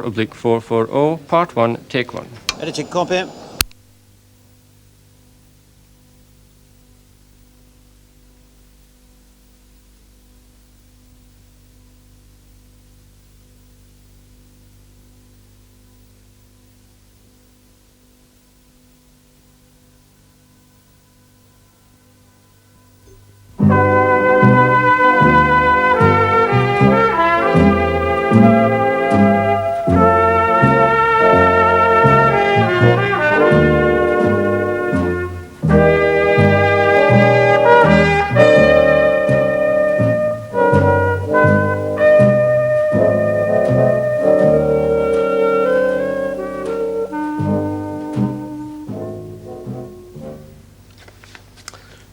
440, part 1, take 1. Editing copy.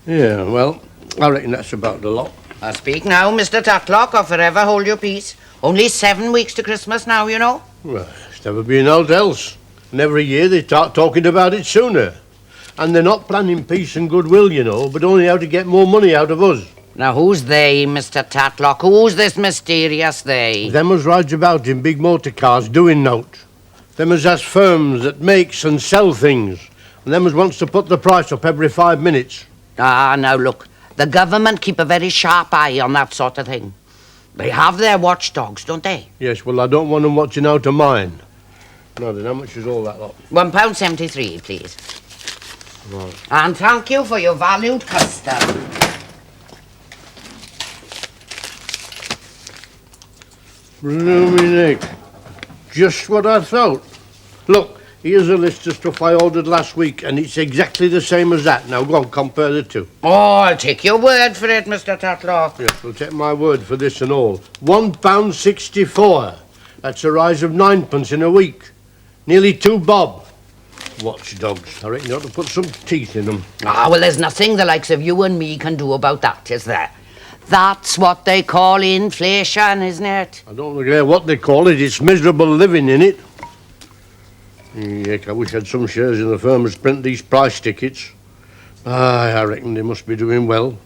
Yeah, well, I reckon that's about the lot. Speak now, Mr. Tatlock, or forever hold your peace. Only 7 weeks to Christmas now, you know. Well, it's never been held else. And every year they start talking about it sooner. And they're not planning peace and goodwill, you know, but only how to get more money out of us. Now, who's they, Mr. Tatlock? Who's this mysterious they? Them as rides about in big motor cars doing nought. Them as has firms that makes and sell things. And them as wants to put the price up every 5 minutes. Ah, now look, the government keep a very sharp eye on that sort of thing. They have their watchdogs, don't they? Yes, well, I don't want them watching out of mine. Now then, how much is all that lot? £1.73, please. Right. And thank you for your valued custom. Blooming heck. Just what I thought. Look, here's a list of stuff I ordered last week, and it's exactly the same as that. Now, go on, compare the two. Oh, I'll take your word for it, Mr. Tatlock. Yes, we'll take my word for this and all. £1.64. That's a rise of 9p in a week. Nearly 2 bob. Watchdogs. I reckon you ought to put some teeth in them. Ah, well, there's nothing the likes of you and me can do about that, is there? That's what they call inflation, isn't it? I don't care what they call it. It's miserable living in it. Heck, I wish I had some shares in the firm that print these price tickets. I reckon they must be doing well.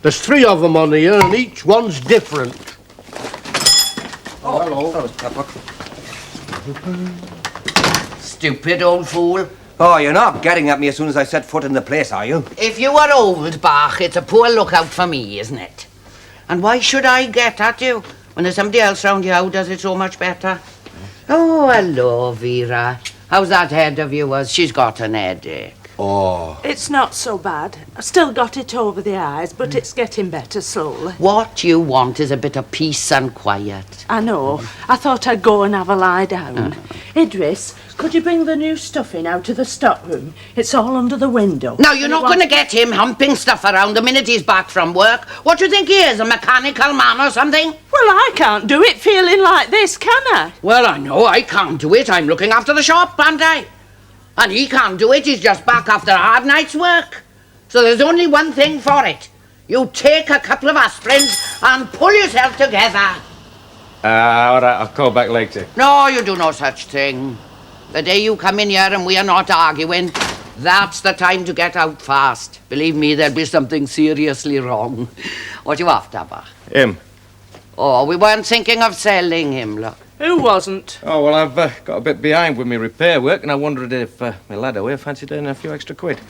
There's 3 of them on here, and each one's different. Oh, hello. Stupid old fool. Oh, you're not getting at me as soon as I set foot in the place, are you? If you were old, Bach, it's a poor lookout for me, isn't it? And why should I get at you when there's somebody else round here who does it so much better? Oh, hello, Vera. How's that head of yours? She's got an headache. Oh. It's not so bad. I've still got it over the eyes, but it's getting better slowly. What you want is a bit of peace and quiet. I know. I thought I'd go and have a lie down. Idris, could you bring the new stuffing out to the stock room? It's all under the window. Now, you're not going to get him humping stuff around the minute he's back from work. What do you think he is, a mechanical man or something? Well, I can't do it feeling like this, can I? Well, I know I can't do it. I'm looking after the shop, aren't I? And he can't do it. He's just back after a hard night's work. So there's only one thing for it. You take a couple of aspirins and pull yourself together. All right, I'll call back later. No, you do no such thing. The day you come in here and we are not arguing, that's the time to get out fast. Believe me, there'll be something seriously wrong. What you after, Bach? Him. Oh, we weren't thinking of selling him, look. Who wasn't? Oh, well, I've got a bit behind with my repair work, and I wondered if my lad away fancied earning a few extra quid.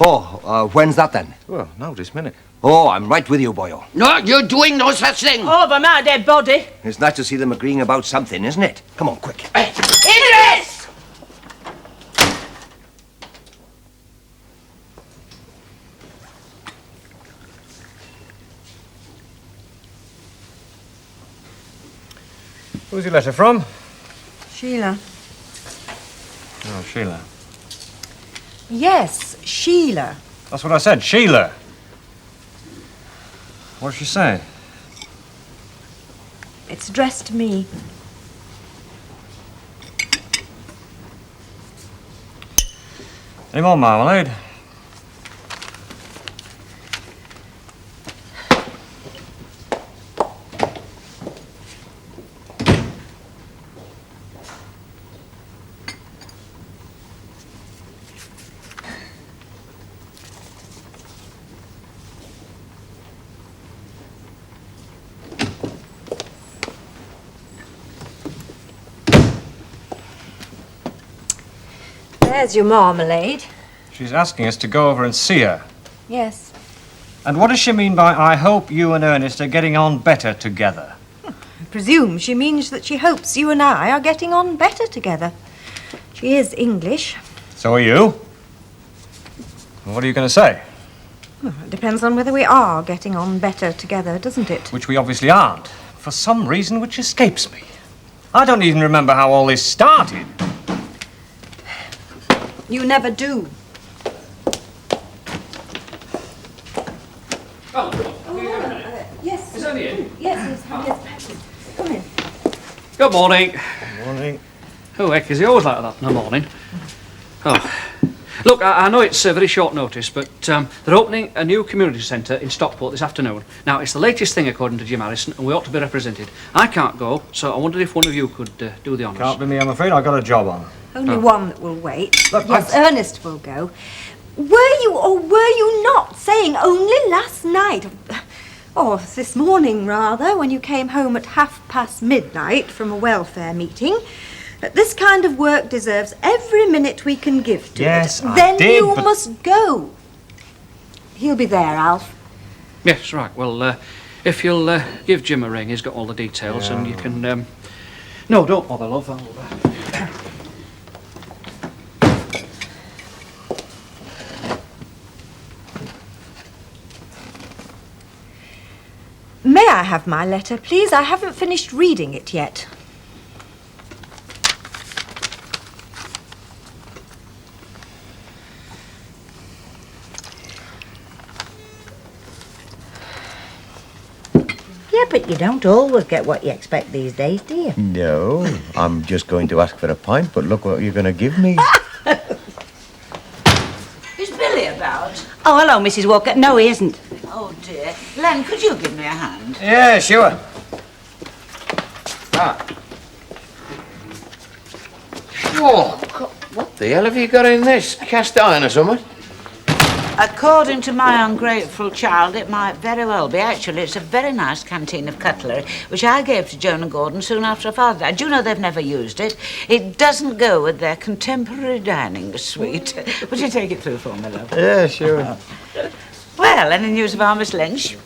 Oh, when's that then? Well, no, this minute. Oh, I'm right with you, boyo. No, you're doing no such thing. Over my dead body. It's nice to see them agreeing about something, isn't it? Come on, quick. Idris! Who's your letter from? Sheila. Oh, Sheila. Yes, Sheila. That's what I said, Sheila. What's she say? It's addressed to me. Any more marmalade? There's your marmalade. She's asking us to go over and see her. Yes. And what does she mean by, I hope you and Ernest are getting on better together? I presume she means that she hopes you and I are getting on better together. She is English. So are you. What are you going to say? Well, it depends on whether we are getting on better together, doesn't it? Which we obviously aren't, for some reason which escapes me. I don't even remember how all this started. You never do. Yes. Is that Ian? Yes, yes. Come in. Good morning. Good morning. Oh, heck, is he always like that in the morning? Oh. Look, I know it's very short notice, but they're opening a new community centre in Stockport this afternoon. Now, it's the latest thing according to Jim Harrison, and we ought to be represented. I can't go, so I wondered if one of you could do the honours. Can't be me, I'm afraid. I've got a job on. Only one that will wait. Look, Yes, Ernest will go. Were you or were you not saying only last night, or this morning rather, when you came home at midnight from a welfare meeting, that this kind of work deserves every minute we can give to Yes, it? I Then did, you but- must go. He'll be there, Alf. Yes, right. Well, if you'll give Jim a ring, he's got all the details, and you can... No, don't bother, love. May I have my letter, please? I haven't finished reading it yet. Yeah, but you don't always get what you expect these days, do you? No, I'm just going to ask for a pint, but look what you're going to give me. Is Billy about? Oh, hello, Mrs. Walker. No, he isn't. Oh, dear. Len, could you give me a hand? Yeah, sure. Ah. Whoa, what the hell have you got in this? Cast iron or something? According to my ungrateful child, it might very well be. Actually, it's a very nice canteen of cutlery, which I gave to Joan and Gordon soon after her father died. Do you know they've never used it? It doesn't go with their contemporary dining suite. Would you take it through for me, love? Yeah, sure. Well, any news of our Miss Lynch?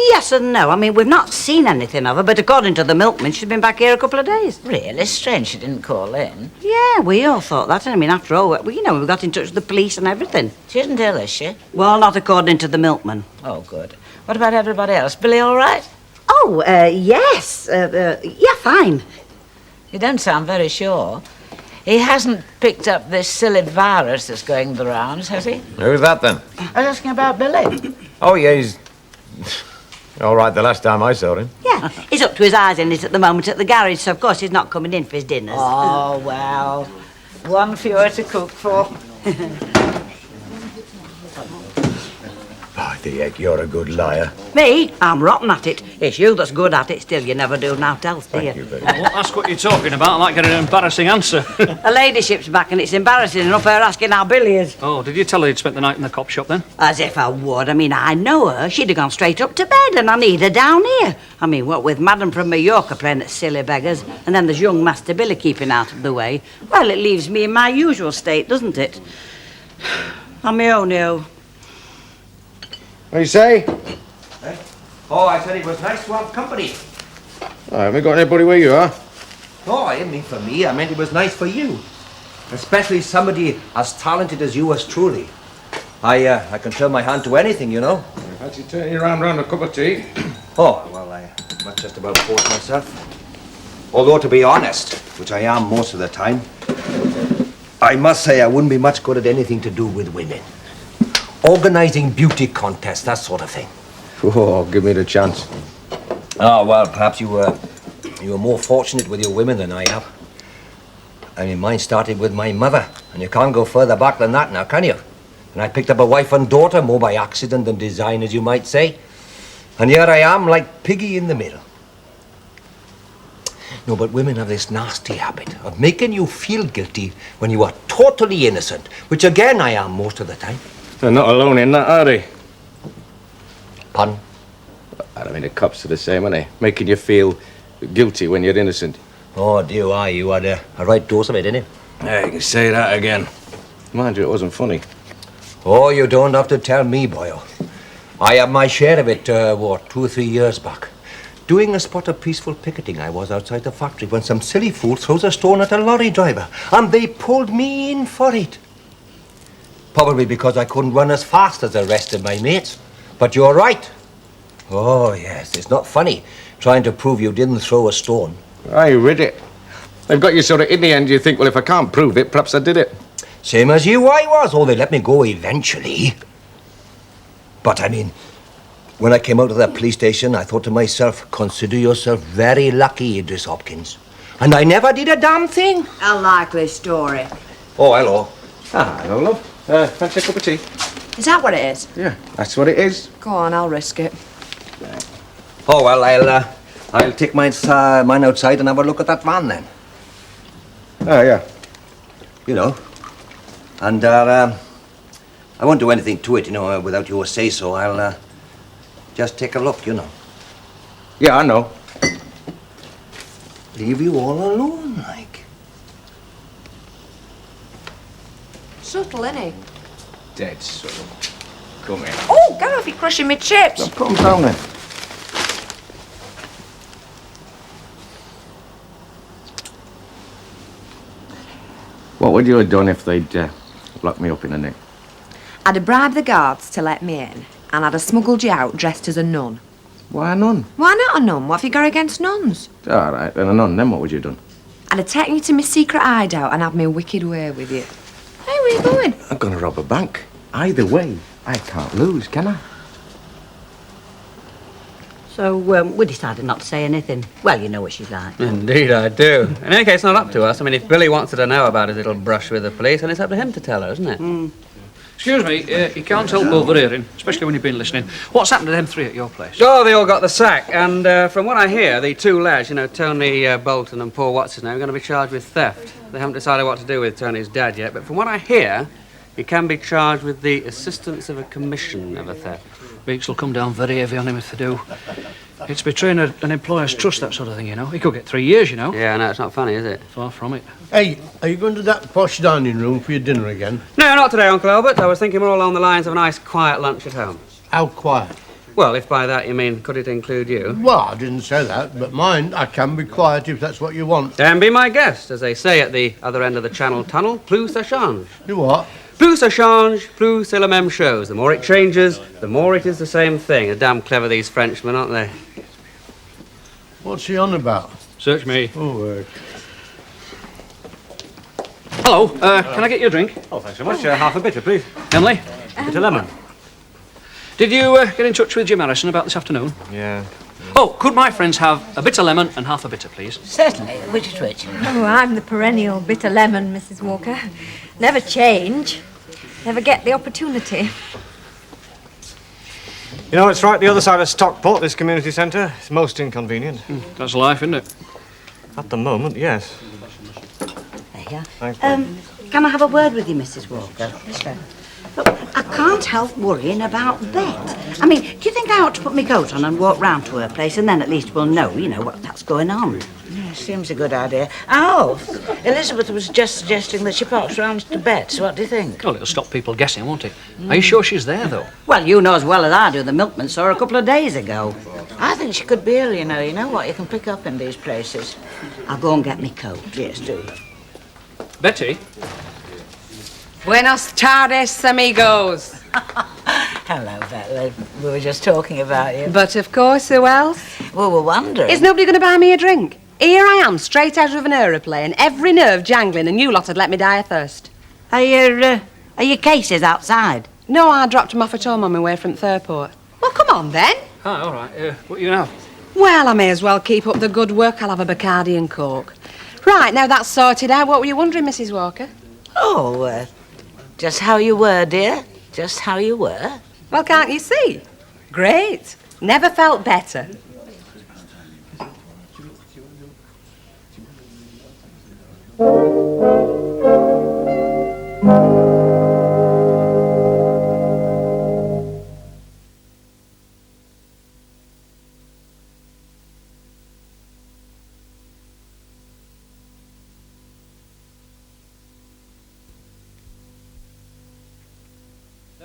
Yes and no. I mean, we've not seen anything of her, but according to the milkman, she's been back here a couple of days. Really strange she didn't call in. Yeah, we all thought that. I mean, after all, we got in touch with the police and everything. She isn't ill, is she? Well, not according to the milkman. Oh, good. What about everybody else? Billy all right? Oh, yes. Yeah, fine. You don't sound very sure. He hasn't picked up this silly virus that's going the rounds, has he? Who's that then? I was asking about Billy. Oh, yeah, he's all right the last time I saw him. Yeah, he's up to his eyes in it at the moment at the garage, so of course he's not coming in for his dinners. Oh, well, one fewer to cook for. Oh, the heck, you're a good liar. Me? I'm rotten at it. It's you that's good at it. Still, you never do naught else, do you? Thank you very Well, ask what you're talking about. I might get an embarrassing answer. A ladyship's back and it's embarrassing enough her asking how Billy is. Oh, did you tell her you'd spent the night in the cop shop then? As if I would. I mean, I know her. She'd have gone straight up to bed and I need her down here. I mean, what with Madam from Mallorca playing at silly beggars and then there's young Master Billy keeping out of the way. Well, it leaves me in my usual state, doesn't it? On my own, you. What do you say? Oh, I said it was nice to have company. Oh, haven't got anybody where you are? No, I didn't mean for me. I meant it was nice for you. Especially somebody as talented as you as truly. I can turn my hand to anything, you know. Fancy turning you round a cup of tea? Oh, well, I must just about force myself. Although, to be honest, which I am most of the time, I must say I wouldn't be much good at anything to do with women. Organising beauty contests, that sort of thing. Oh, give me the chance. Oh, well, perhaps you were more fortunate with your women than I have. I mean, mine started with my mother, and you can't go further back than that now, can you? And I picked up a wife and daughter, more by accident than design, as you might say. And here I am, like piggy in the middle. No, but women have this nasty habit of making you feel guilty when you are totally innocent, which again I am most of the time. They're not alone in that, are they? Pardon? I mean, the cops are the same, aren't they? Making you feel guilty when you're innocent. Oh, dear, you had a right dose of it, didn't you? Yeah, you can say that again. Mind you, it wasn't funny. Oh, you don't have to tell me, boyo. I had my share of it, 2 or 3 years back. Doing a spot of peaceful picketing, I was outside the factory when some silly fool throws a stone at a lorry driver, and they pulled me in for it. Probably because I couldn't run as fast as the rest of my mates. But you're right. Oh, yes, it's not funny trying to prove you didn't throw a stone. I read it. They've got you sort of in the end, you think, well, if I can't prove it, perhaps I did it. Same as you, I was. Oh, they let me go eventually. But, I mean, when I came out of that police station, I thought to myself, consider yourself very lucky, Idris Hopkins. And I never did a damn thing. A likely story. Oh, hello. Ah, hello, love. Fancy a cup of tea? Is that what it is? Yeah, that's what it is. Go on, I'll risk it. Oh, well, I'll take mine outside and have a look at that van then. Oh, yeah. You know. And I won't do anything to it, you know, without your say-so. I'll just take a look, you know. Yeah, I know. Leave you all alone, like. Subtle, innit? Dead subtle. Come here. Oh, Gareth, you're crushing me chips. Now, put 'em down then. What would you have done if they'd locked me up in a nick? I'd have bribed the guards to let me in, and I'd have smuggled you out dressed as a nun. Why none? Why not a nun? What have you got against nuns? All right, then a none. Then what would you have done? I'd have taken you to my secret hideout and have my wicked way with you. Hey, where are you going? I'm going to rob a bank. Either way, I can't lose, can I? So we decided not to say anything. Well, you know what she's like. Indeed, I do. In any case, it's not up to us. I mean, if Billy wants her to know about his little brush with the police, then it's up to him to tell her, isn't it? Excuse me, you can't help overhearing, especially when you've been listening. What's happened to them three at your place? Oh, they all got the sack. And from what I hear, the two lads, you know, Tony Bolton and Paul What's-his-name, are going to be charged with theft. They haven't decided what to do with Tony's dad yet, but from what I hear, he can be charged with the assistance of a commission of a theft. Beaks will come down very heavy on him if they do. It's betraying an employer's trust, that sort of thing, you know. He could get 3 years, you know. Yeah, no, it's not funny, is it? Far from it. Hey, are you going to that posh dining room for your dinner again? No, not today, Uncle Albert. I was thinking more along the lines of a nice, quiet lunch at home. How quiet? Well, if by that you mean, could it include you? Well, I didn't say that, but mind, I can be quiet if that's what you want. Then be my guest, as they say at the other end of the Channel Tunnel, plus ça change. You what? Plus ça change, plus c'est la même chose. The more it changes, the more it is the same thing. They're damn clever, these Frenchmen, aren't they? What's he on about? Search me. Oh, Hello, can I get you a drink? Oh, thanks so much. Half a bitter, please. Emily, Bit of lemon. did you get in touch with Jim Harrison about this afternoon? Yeah. Oh, could my friends have a bit of lemon and half a bitter, please? Certainly. Which is which? Oh, I'm the perennial bitter lemon, Mrs. Walker. Never change. Never get the opportunity. You know, it's right the other side of Stockport, this community centre. It's most inconvenient. That's life, isn't it? At the moment, yes. There you are. Thanks. Can I have a word with you, Mrs. Walker? Yes, sir. Look, I can't help worrying about Bet. I mean, do you think I ought to put my coat on and walk round to her place, and then at least we'll know, you know, that's going on? Yeah, seems a good idea. Oh, Elizabeth was just suggesting that she pops round to Bet. What do you think? Well, it'll stop people guessing, won't it? Are you sure she's there, though? Well, you know as well as I do, the milkman saw her a couple of days ago. I think she could be ill, you know. You know what you can pick up in these places. I'll go and get me coat. Yes, do. Betty? Buenos tardes, amigos. Hello, Bet. We were just talking about you. But of course, who else? Well, we're wondering. Is nobody going to buy me a drink? Here I am, straight out of an aeroplane, every nerve jangling, and you lot had let me die of thirst. Are your cases outside? No, I dropped them off at home on my way from the airport. Well, come on then. Ah, all right. What you have? Well, I may as well keep up the good work. I'll have a Bacardi and Coke. Right, now that's sorted out. What were you wondering, Mrs. Walker? Oh, just how you were, dear. Just how you were. Well, can't you see? Great. Never felt better.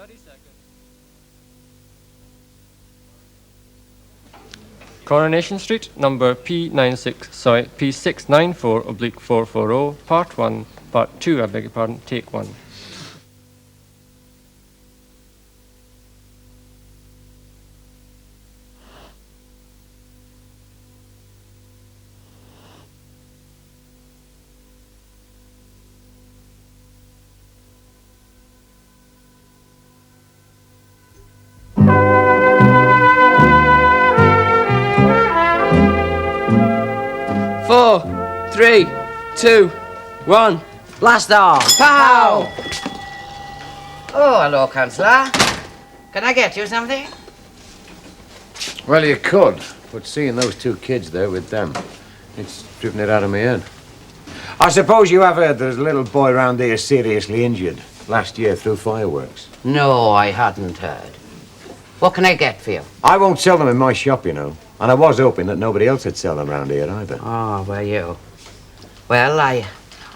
30 seconds. Coronation Street, number P694/440, Part 1, Part 2, I beg your pardon, take 1. Four, three, two, one. Blast off! Pow! Oh, hello, Councillor. Can I get you something? Well, you could, but seeing those two kids there with them, it's driven it out of my head. I suppose you have heard there's a little boy round here seriously injured last year through fireworks. No, I hadn't heard. What can I get for you? I won't sell them in my shop, you know. And I was hoping that nobody else would sell them round here either. Oh, were you? Well, I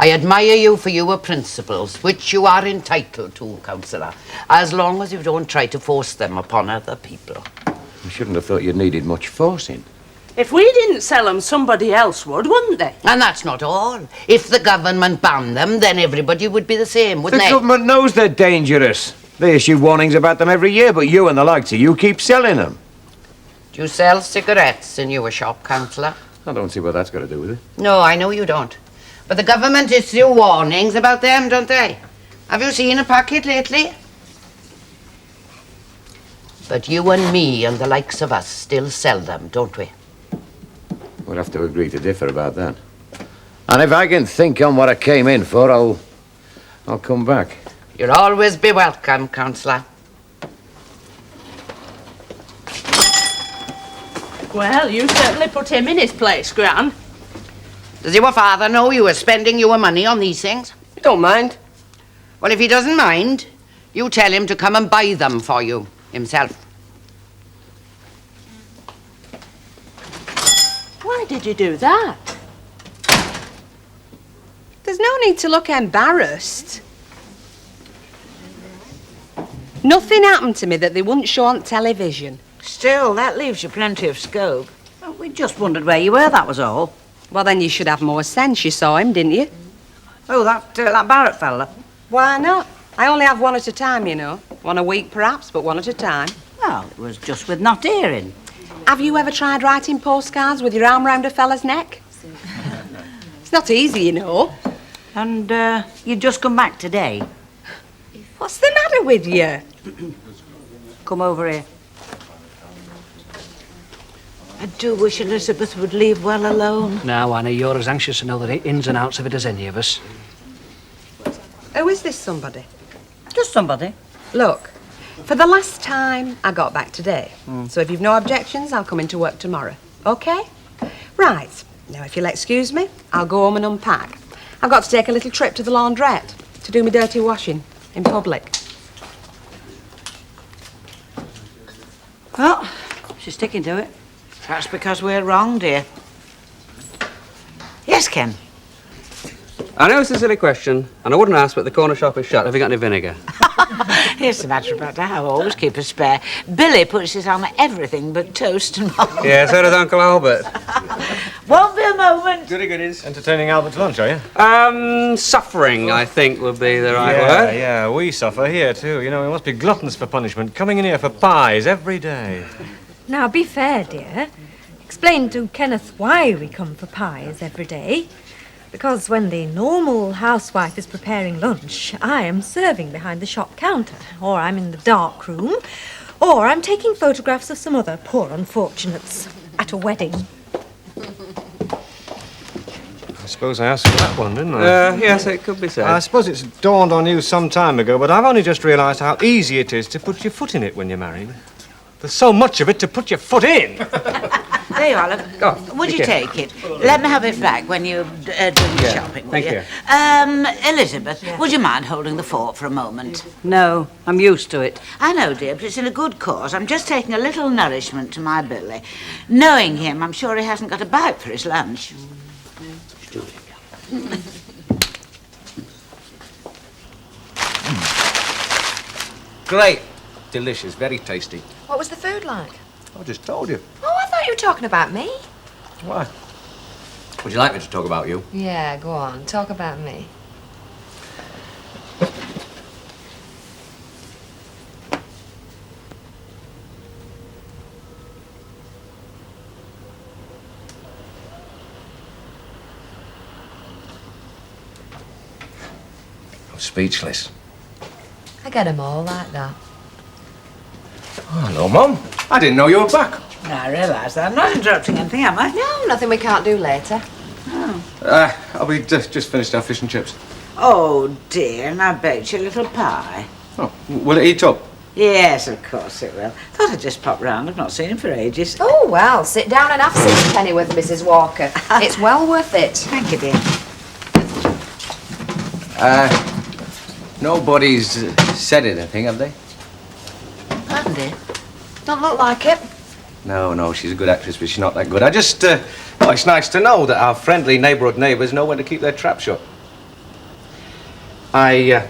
admire you for your principles, which you are entitled to, Councillor, as long as you don't try to force them upon other people. I shouldn't have thought you needed much forcing. If we didn't sell them, somebody else would, wouldn't they? And that's not all. If the government banned them, then everybody would be the same, wouldn't they? The government knows they're dangerous. They issue warnings about them every year, but you and the likes of you keep selling them. Do you sell cigarettes in your shop, Councillor? I don't see what that's got to do with it. No, I know you don't. But the government issue warnings about them, don't they? Have you seen a packet lately? But you and me and the likes of us still sell them, don't we? We'll have to agree to differ about that. And if I can think on what I came in for, I'll come back. You'll always be welcome, Councillor. Well, you certainly put him in his place, Gran. Does your father know you were spending your money on these things? Don't mind. Well, if he doesn't mind, you tell him to come and buy them for you himself. Why did you do that? There's no need to look embarrassed. Nothing happened to me that they wouldn't show on television. Still, that leaves you plenty of scope. Well, we just wondered where you were, that was all. Well, then you should have more sense. You saw him, didn't you? Oh, that Barrett fella. Why not? I only have one at a time, you know. One a week, perhaps, but one at a time. Well, it was just with not hearing. Have you ever tried writing postcards with your arm round a fella's neck? It's not easy, you know. And you'd just come back today. What's the matter with you? Come over here. I do wish Elizabeth would leave well alone. Now, Annie, you're as anxious to know the ins and outs of it as any of us. Who is this somebody? Just somebody. Look, for the last time, I got back today. So if you've no objections, I'll come into work tomorrow. OK? Right. Now, if you'll excuse me, I'll go home and unpack. I've got to take a little trip to the laundrette to do my dirty washing in public. Well, she's sticking to it. Perhaps because we're wrong, dear. Yes, Ken. I know it's a silly question, and I wouldn't ask, but the corner shop is shut. Have you got any vinegar? Here's the matter about that. I always keep a spare. Billy puts it on everything but toast and malt. Yeah, so does Uncle Albert. Won't be a moment. Goody goodies. Entertaining Albert's lunch, are you? Suffering, I think, would be the right Yeah, word. yeah, we suffer here too. You know, we must be gluttons for punishment, coming in here for pies every day. Now, be fair, dear. Explain to Kenneth why we come for pies every day. Because when the normal housewife is preparing lunch, I am serving behind the shop counter, or I'm in the dark room, or I'm taking photographs of some other poor unfortunates at a wedding. I suppose I asked for that one, didn't I? Yes, it could be said. I suppose it's dawned on you some time ago, but I've only just realised how easy it is to put your foot in it when you're married. There's so much of it to put your foot in. There you are, love. Would you take it? Let me have it back when you do the shopping, will thank you. Elizabeth, would you mind holding the fort for a moment? No, I'm used to it. I know, dear, but it's in a good cause. I'm just taking a little nourishment to my Billy. Knowing him, I'm sure he hasn't got a bite for his lunch. Great. Delicious, very tasty. What was the food like? I just told you. Oh, I thought you were talking about me. Why? Would you like me to talk about you? Yeah, go on. Talk about me. I'm speechless. I get 'em all like that. Oh, hello, Mum. I didn't know you were back. I realise that. I'm not interrupting anything, am I? No, nothing we can't do later. We just finished our fish and chips. Oh, dear, and I baked you a little pie. Oh, will it eat up? Yes, of course it will. Thought I'd just pop round. I've not seen him for ages. Oh, well, sit down and have sixpenny with Mrs. Walker. It's well worth it. Thank you, dear. Nobody's said anything, have they? Haven't they? Don't look like it. No, she's a good actress, but she's not that good. I just, well, it's nice to know that our friendly neighbourhood neighbours know when to keep their trap shut. I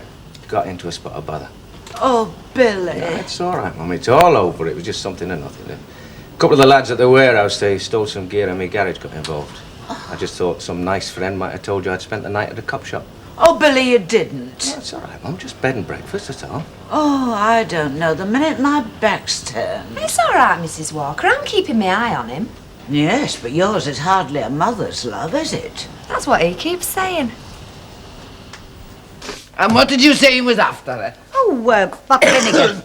got into a spot of bother. Oh, Billy. No, it's all right, Mum. It's all over. It was just something and nothing. A couple of the lads at the warehouse, they stole some gear and my garage got involved. I just thought some nice friend might have told you I'd spent the night at a cop shop. Oh, Billy, you didn't. No, it's all right, Mum. Just bed and breakfast, that's all. Oh, I don't know. The minute my back's turned. It's all right, Mrs. Walker. I'm keeping my eye on him. Yes, but yours is hardly a mother's love, is it? That's what he keeps saying. And what did you say he was after? Oh, that vinegar.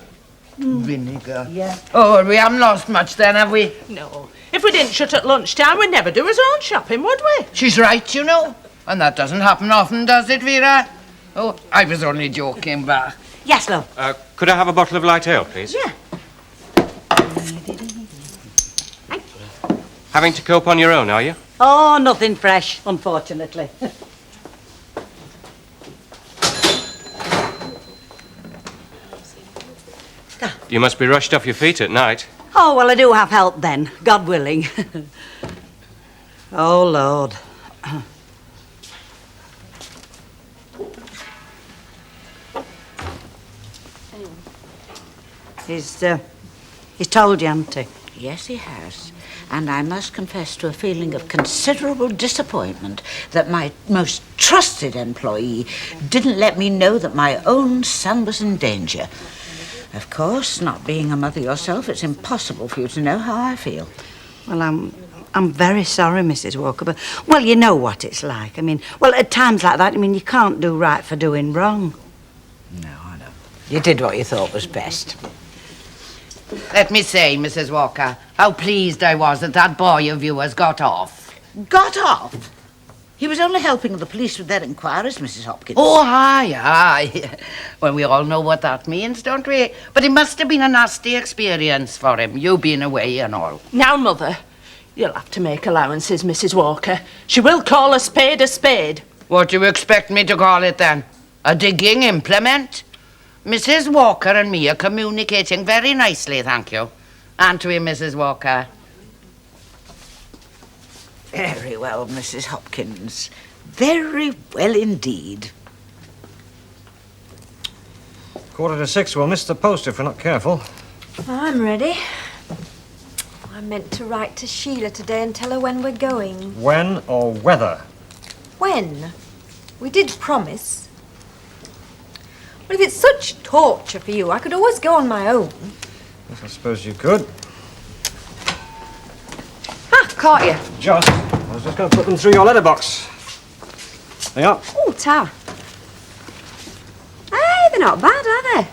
Vinegar? Yeah. Oh, we haven't lost much then, have we? No. If we didn't shut at lunchtime, we'd never do his own shopping, would we? She's right, you know. And that doesn't happen often, does it, Vera? Oh, I was only joking, but... Yes, love. Could I have a bottle of light ale, please? Yeah. Having to cope on your own, are you? Oh, nothing fresh, unfortunately. You must be rushed off your feet at night. Oh, well, I do have help then, God willing. Oh, Lord. He's told you, hasn't he? Yes, he has. And I must confess to a feeling of considerable disappointment that my most trusted employee didn't let me know that my own son was in danger. Of course, not being a mother yourself, it's impossible for you to know how I feel. Well, I'm very sorry, Mrs. Walker, but, well, you know what it's like. I mean, well, at times like that, I mean, you can't do right for doing wrong. No, I know. You did what you thought was best. Let me say, Mrs. Walker, how pleased I was that that boy of yours got off. Got off? He was only helping the police with their inquiries, Mrs. Hopkins. Oh, aye. Well, we all know what that means, don't we? But it must have been a nasty experience for him, you being away and all. Now, Mother, you'll have to make allowances, Mrs. Walker. She will call a spade a spade. What do you expect me to call it, then? A digging implement? Mrs. Walker and me are communicating very nicely, thank you. Aren't we, Mrs. Walker? Very well, Mrs. Hopkins. Very well indeed. 6:15. We'll miss the post if we're not careful. I'm ready. I meant to write to Sheila today and tell her when we're going. When or whether? When? We did promise. But if it's such torture for you, I could always go on my own. Yes, I suppose you could. Ah, caught you. Just. I was just going to put them through your letterbox. There you are. Oh, tar. Hey, they're not bad, are they?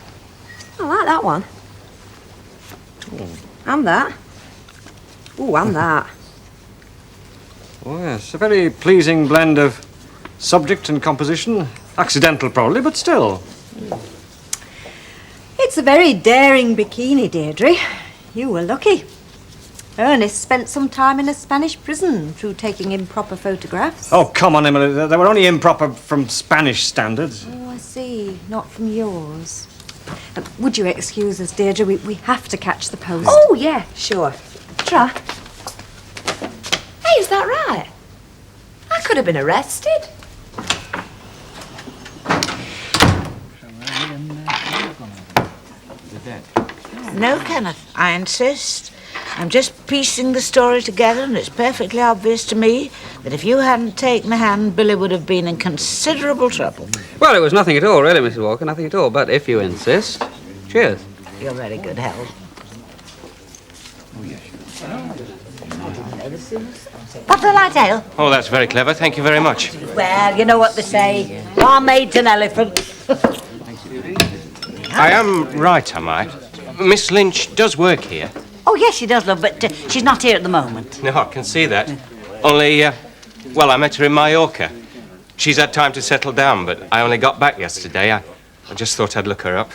I like that one. And that. Oh, and that. Oh, yes. A very pleasing blend of subject and composition. Accidental, probably, but still. It's a very daring bikini, Deirdre. You were lucky. Ernest spent some time in a Spanish prison through taking improper photographs. Oh, come on, Emily. They were only improper from Spanish standards. Oh, I see. Not from yours. Would you excuse us, Deirdre? We have to catch the post. Oh, yeah, sure. Try. Hey, is that right? I could have been arrested. dead. No, Kenneth, I insist. I'm just piecing the story together, and it's perfectly obvious to me that if you hadn't taken a hand, Billy would have been in considerable trouble. Well, it was nothing at all, really, Mrs. Walker, nothing at all. But if you insist, cheers. You're very good health. Bottle of light ale? Oh, that's very clever. Thank you very much. Well, you know what they say. Barmaid's an elephant. I am right, am I? Miss Lynch does work here. Oh, yes, she does, love, but she's not here at the moment. No, I can see that. Only, well, I met her in Mallorca. She's had time to settle down, but I only got back yesterday. I just thought I'd look her up.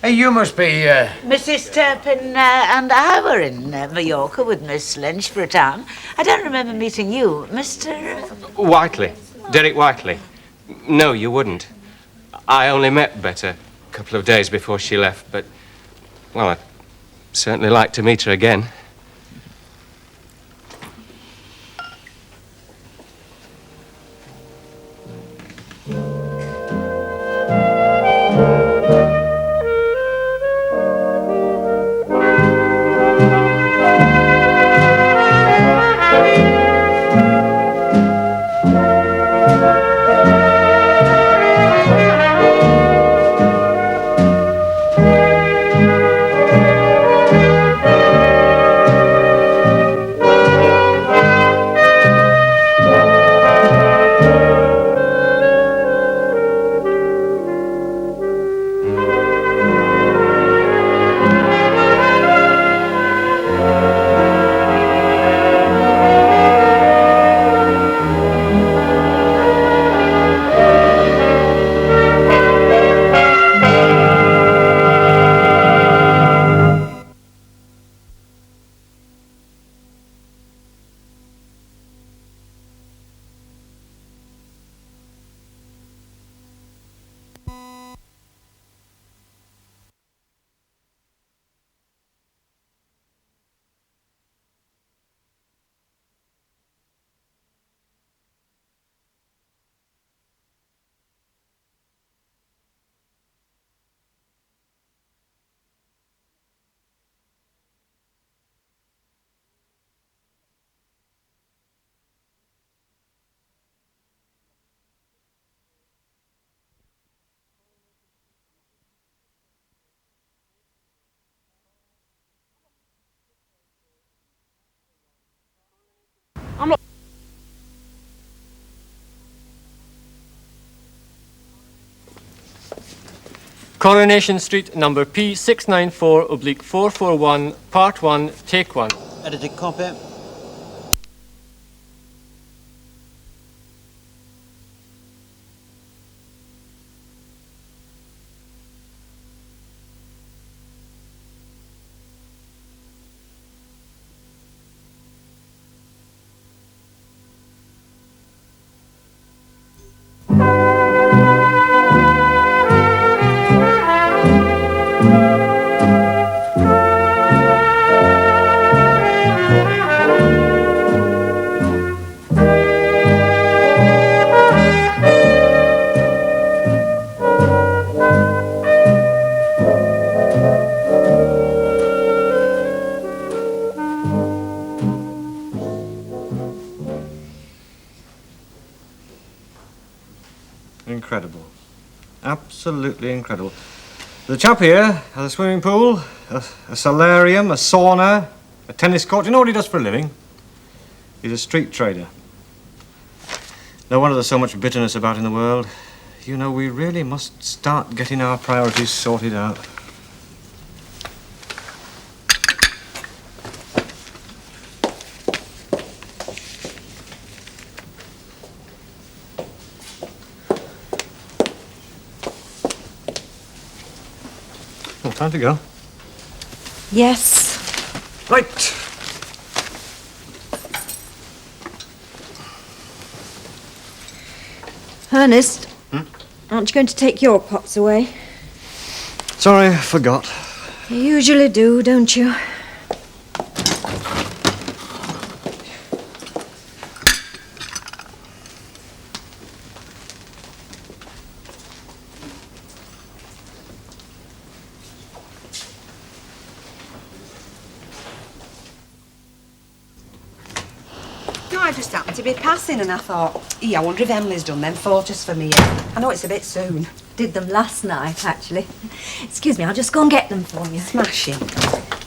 Hey, you must be, Mrs. Turpin and I were in Mallorca with Miss Lynch for a time. I don't remember meeting you, Mr. Whiteley. Derek Whiteley. No, you wouldn't. I only met Bet a couple of days before she left, but, well, I'd certainly like to meet her again. Coronation Street, number P694/441, Part 1, Take 1. Editor Coupe. Incredible. Absolutely incredible. The chap here has a swimming pool, a solarium, a sauna, a tennis court. Do you know what he does for a living? He's a street trader. No wonder there's so much bitterness about in the world. You know, we really must start getting our priorities sorted out. Well, time to go. Yes. Right. Ernest, aren't you going to take your pots away? Sorry, I forgot. You usually do, don't you? I just happened to be passing and I thought, I wonder if Emily's done them photos for me. I know it's a bit soon. Did them last night, actually. Excuse me, I'll just go and get them for you. Smashing.